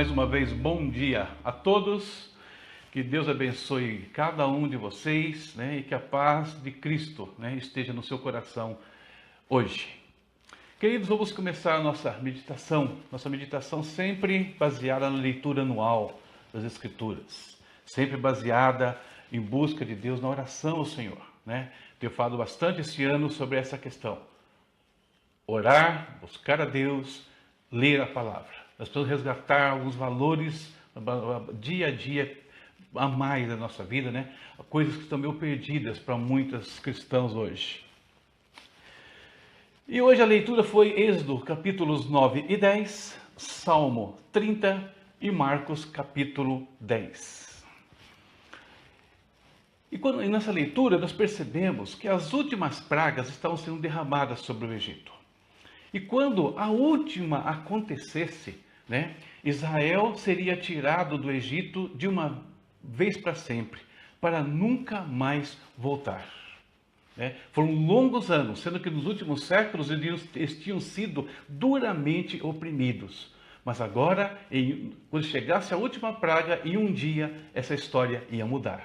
mais uma vez, bom dia a todos. Que Deus abençoe cada um de vocês, né? E que a paz de Cristo, né, esteja no seu coração hoje. Queridos, vamos começar a nossa meditação sempre baseada na leitura anual das Escrituras, sempre baseada em busca de Deus, na oração ao Senhor, né? Tenho falado bastante esse ano sobre essa questão. Orar, buscar a Deus, ler a palavra. Nós precisamos resgatar alguns valores dia a dia a mais da nossa vida, né? Coisas que estão meio perdidas para muitos cristãos hoje. E hoje a leitura foi Êxodo, capítulos 9 e 10, Salmo 30 e Marcos, capítulo 10. E nessa leitura nós percebemos que as últimas pragas estavam sendo derramadas sobre o Egito. E quando a última acontecesse, né, Israel seria tirado do Egito de uma vez para sempre, para nunca mais voltar. Né? Foram longos anos, sendo que nos últimos séculos eles tinham sido duramente oprimidos. Mas agora, quando chegasse a última praga, em um dia, essa história ia mudar.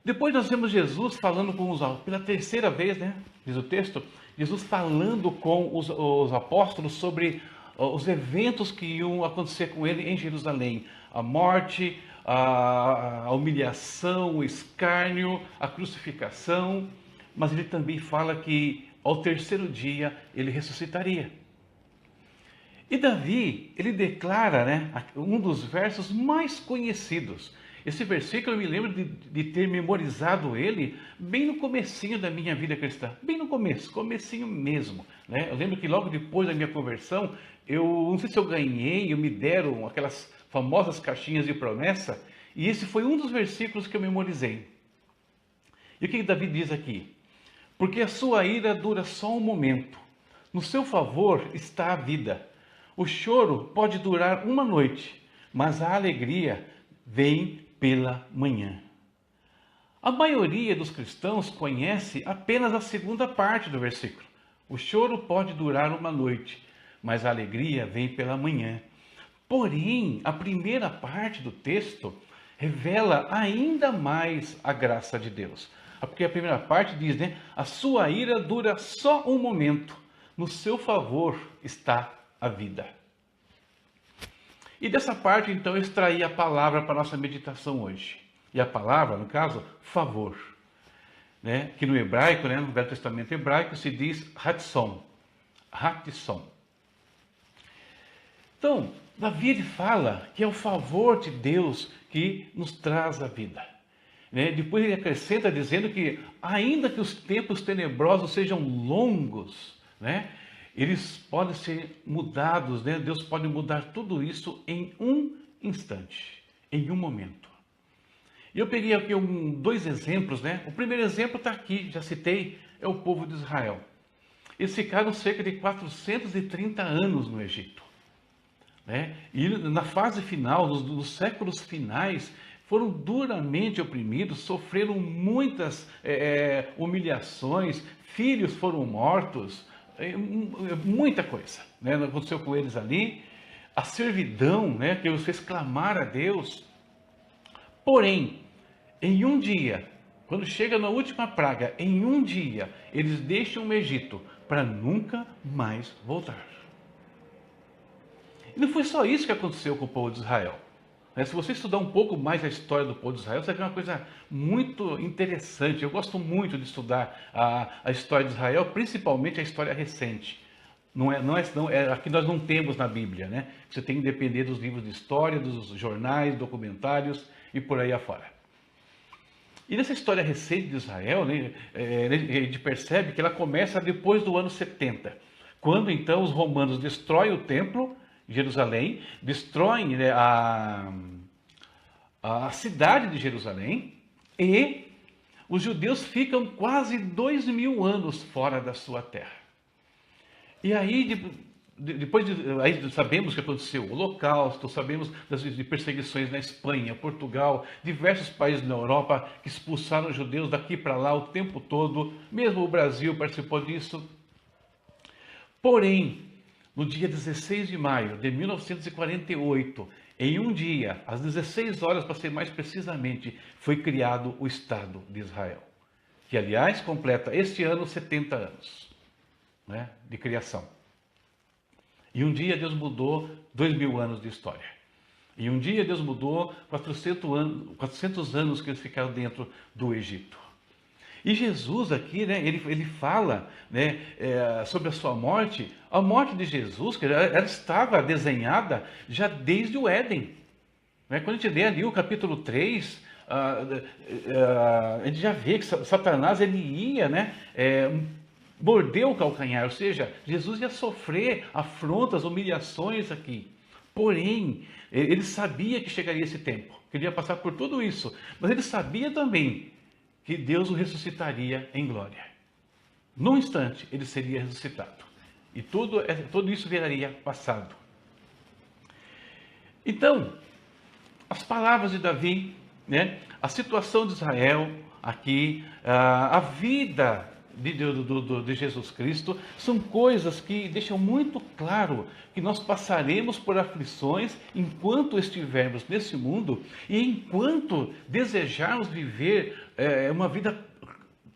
Depois nós vemos Jesus falando pela terceira vez, né? Diz o texto, Jesus falando com os apóstolos sobre os eventos que iam acontecer com ele em Jerusalém. A morte, a humilhação, o escárnio, a crucificação. Mas ele também fala que ao terceiro dia ele ressuscitaria. E Davi, ele declara, né, um dos versos mais conhecidos. Esse versículo eu me lembro de ter memorizado ele bem no comecinho da minha vida cristã. Bem no comecinho mesmo. Né? Eu lembro que logo depois da minha conversão, eu não sei se eu ganhei, me deram aquelas famosas caixinhas de promessa, e esse foi um dos versículos que eu memorizei. E o que Davi diz aqui? Porque a sua ira dura só um momento, no seu favor está a vida. O choro pode durar uma noite, mas a alegria vem pela manhã. A maioria dos cristãos conhece apenas a segunda parte do versículo. O choro pode durar uma noite, mas a alegria vem pela manhã. Porém, a primeira parte do texto revela ainda mais a graça de Deus. Porque a primeira parte diz, né? A sua ira dura só um momento, no seu favor está a vida. E dessa parte, então, eu extraí a palavra para a nossa meditação hoje. E a palavra, no caso, favor. Né? Que no hebraico, né, no Velho Testamento hebraico, se diz ratson. Ratson. Então, Davi ele fala que é o favor de Deus que nos traz a vida. Né? Depois ele acrescenta dizendo que, ainda que os tempos tenebrosos sejam longos, né, eles podem ser mudados, né? Deus pode mudar tudo isso em um instante, em um momento. E eu peguei aqui dois exemplos, né? O primeiro exemplo está aqui, já citei, é o povo de Israel. Eles ficaram cerca de 430 anos no Egito. Né? E na fase final, nos séculos finais, foram duramente oprimidos, sofreram muitas humilhações, filhos foram mortos, muita coisa, né, aconteceu com eles ali, a servidão, né, que os fez clamar a Deus. Porém, em um dia, quando chega na última praga, em um dia, eles deixam o Egito para nunca mais voltar. E não foi só isso que aconteceu com o povo de Israel. Se você estudar um pouco mais a história do povo de Israel, você vai ver uma coisa muito interessante. Eu gosto muito de estudar a história de Israel, principalmente a história recente. Aqui nós não temos na Bíblia, né? Você tem que depender dos livros de história, dos jornais, documentários e por aí afora. E nessa história recente de Israel, né, a gente percebe que ela começa depois do ano 70, quando então os romanos destroem o templo, Jerusalém, destroem, né, a cidade de Jerusalém, e os judeus ficam quase 2000 anos fora da sua terra. E aí, aí sabemos que aconteceu o Holocausto, sabemos de perseguições na Espanha, Portugal, diversos países na Europa que expulsaram os judeus daqui para lá o tempo todo, mesmo o Brasil participou disso. Porém, no dia 16 de maio de 1948, em um dia, às 16 horas, para ser mais precisamente, foi criado o Estado de Israel, que, aliás, completa este ano 70 anos, né, de criação. E um dia Deus mudou 2000 anos de história. E um dia Deus mudou 400 anos que eles ficaram dentro do Egito. E Jesus aqui, né, ele fala, né, sobre a sua morte. A morte de Jesus, que ela estava desenhada já desde o Éden. Né? Quando a gente lê ali o capítulo 3, a gente já vê que Satanás ele ia, né, morder o calcanhar, ou seja, Jesus ia sofrer afrontas, humilhações aqui. Porém, ele sabia que chegaria esse tempo, que ele ia passar por tudo isso, mas ele sabia também que Deus o ressuscitaria em glória. Num instante, ele seria ressuscitado. E tudo isso viraria passado. Então, as palavras de Davi, né, a situação de Israel aqui, a vida de Jesus Cristo, são coisas que deixam muito claro que nós passaremos por aflições enquanto estivermos nesse mundo e enquanto desejarmos viver uma vida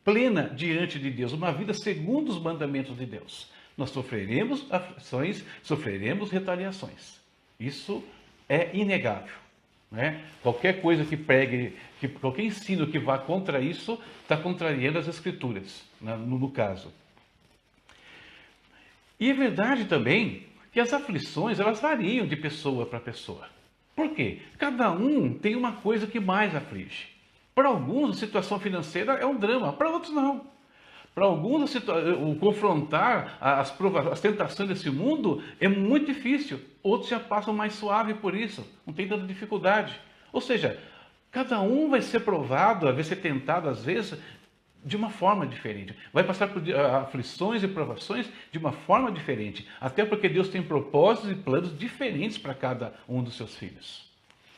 plena diante de Deus, uma vida segundo os mandamentos de Deus. Nós sofreremos aflições, sofreremos retaliações. Isso é inegável. Né? Qualquer coisa que pregue, qualquer ensino que vá contra isso, está contrariando as Escrituras, né? no caso. E é verdade também que as aflições, elas variam de pessoa para pessoa. Por quê? Cada um tem uma coisa que mais aflige. Para alguns, a situação financeira é um drama, para outros não. Para alguns, o confrontar as tentações desse mundo é muito difícil. Outros já passam mais suave por isso, não tem tanta dificuldade. Ou seja, cada um vai ser provado, vai ser tentado às vezes de uma forma diferente. Vai passar por aflições e provações de uma forma diferente. Até porque Deus tem propósitos e planos diferentes para cada um dos seus filhos.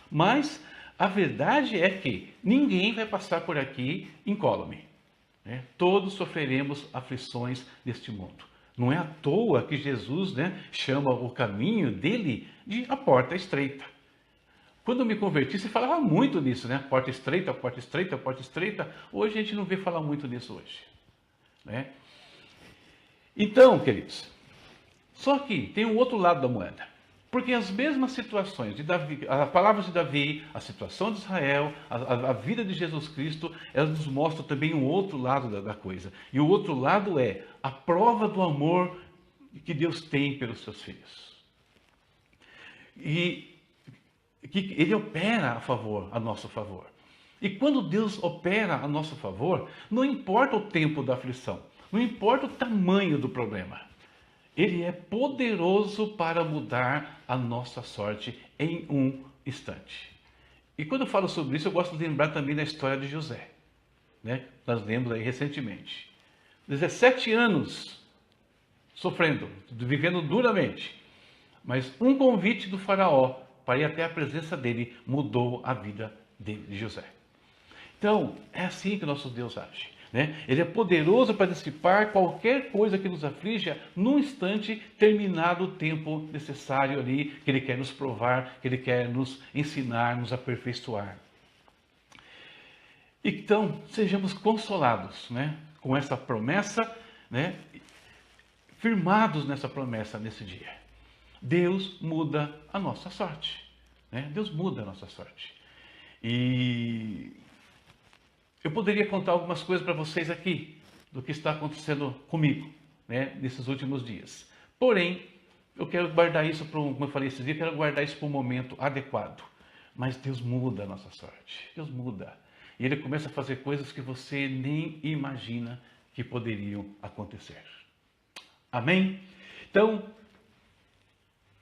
Mas a verdade é que ninguém vai passar por aqui incólume. Né? Todos sofreremos aflições deste mundo. Não é à toa que Jesus, né, chama o caminho dele de a porta estreita. Quando eu me converti, se falava muito nisso, né? Porta estreita, porta estreita, porta estreita. Hoje a gente não vê falar muito nisso hoje. Né? Então, queridos, só que tem um outro lado da moeda. Porque as mesmas situações de Davi, as palavras de Davi, a situação de Israel, a vida de Jesus Cristo, elas nos mostram também um outro lado da coisa. E o outro lado é a prova do amor que Deus tem pelos seus filhos. E que Ele opera a nosso favor. E quando Deus opera a nosso favor, não importa o tempo da aflição, não importa o tamanho do problema. Ele é poderoso para mudar a nossa sorte em um instante. E quando eu falo sobre isso, eu gosto de lembrar também da história de José. Né? Nós lemos aí recentemente. 17 anos sofrendo, vivendo duramente. Mas um convite do faraó para ir até a presença dele mudou a vida de José. Então, é assim que nosso Deus age. Né? Ele é poderoso para dissipar qualquer coisa que nos aflige num instante, terminado o tempo necessário ali, que Ele quer nos provar, que Ele quer nos ensinar, nos aperfeiçoar. Então, sejamos consolados, né, com essa promessa, né, firmados nessa promessa nesse dia. Deus muda a nossa sorte. Né? Deus muda a nossa sorte. E eu poderia contar algumas coisas para vocês aqui do que está acontecendo comigo, né, nesses últimos dias. Porém, eu quero guardar isso para, como eu falei esses dias, eu quero guardar isso para um momento adequado. Mas Deus muda a nossa sorte. Deus muda. E Ele começa a fazer coisas que você nem imagina que poderiam acontecer. Amém? Então,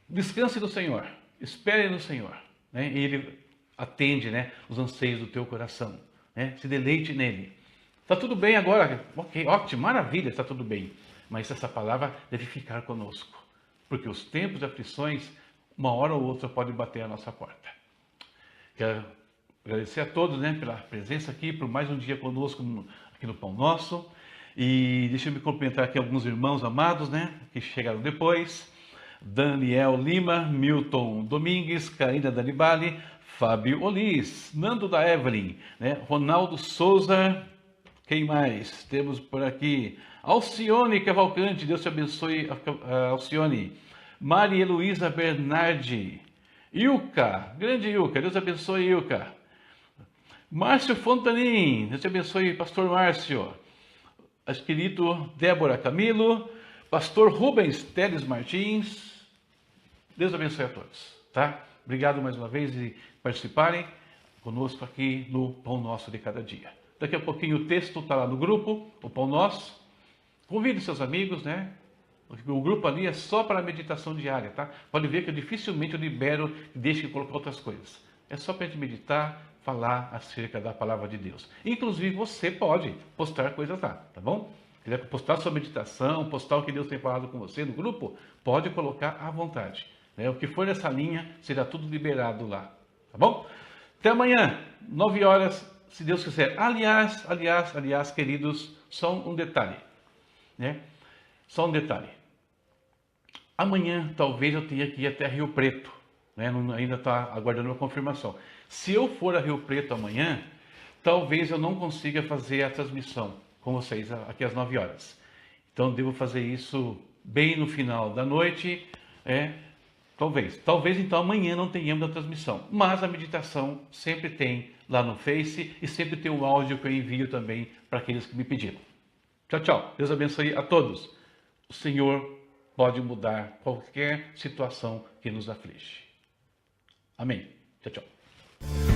descanse no Senhor. Espere no Senhor. Né? E Ele atende, né, os anseios do teu coração. Né? Se deleite nele. Está tudo bem agora? Ok, ótimo, maravilha, está tudo bem. Mas essa palavra deve ficar conosco. Porque os tempos de aflições, uma hora ou outra, podem bater a nossa porta. Quero agradecer a todos, né, pela presença aqui, por mais um dia conosco aqui no Pão Nosso. E deixa eu me cumprimentar aqui alguns irmãos amados, né, que chegaram depois. Daniel Lima, Milton Domingues, Karina Danibali, Fábio Olis, Nando da Evelyn, né? Ronaldo Souza, quem mais? Temos por aqui Alcione Cavalcante, Deus te abençoe, Alcione. Maria Heloísa Bernardi, Ilka, grande Ilka, Deus abençoe Ilka. Márcio Fontanin, Deus te abençoe, pastor Márcio. Querido Débora Camilo, pastor Rubens Teles Martins, Deus abençoe a todos, tá? Obrigado mais uma vez e participarem conosco aqui no Pão Nosso de Cada Dia. Daqui a pouquinho o texto está lá no grupo, o Pão Nosso. Convide seus amigos, né? O grupo ali é só para a meditação diária, tá? Pode ver que dificilmente eu libero e deixo de colocar outras coisas. É só para a gente meditar, falar acerca da palavra de Deus. Inclusive você pode postar coisas lá, tá bom? Quiser postar sua meditação, postar o que Deus tem falado com você no grupo, pode colocar à vontade. Né? O que for nessa linha, será tudo liberado lá. Tá bom? Até amanhã, 9 horas, se Deus quiser. Aliás, queridos, só um detalhe. Né? Só um detalhe. Amanhã, talvez eu tenha que ir até Rio Preto. Né? Ainda está aguardando a confirmação. Se eu for a Rio Preto amanhã, talvez eu não consiga fazer a transmissão com vocês aqui às 9 horas. Então, devo fazer isso bem no final da noite. Talvez então amanhã não tenhamos a transmissão, mas a meditação sempre tem lá no Face e sempre tem o áudio que eu envio também para aqueles que me pediram. Tchau, tchau. Deus abençoe a todos. O Senhor pode mudar qualquer situação que nos aflige. Amém. Tchau, tchau.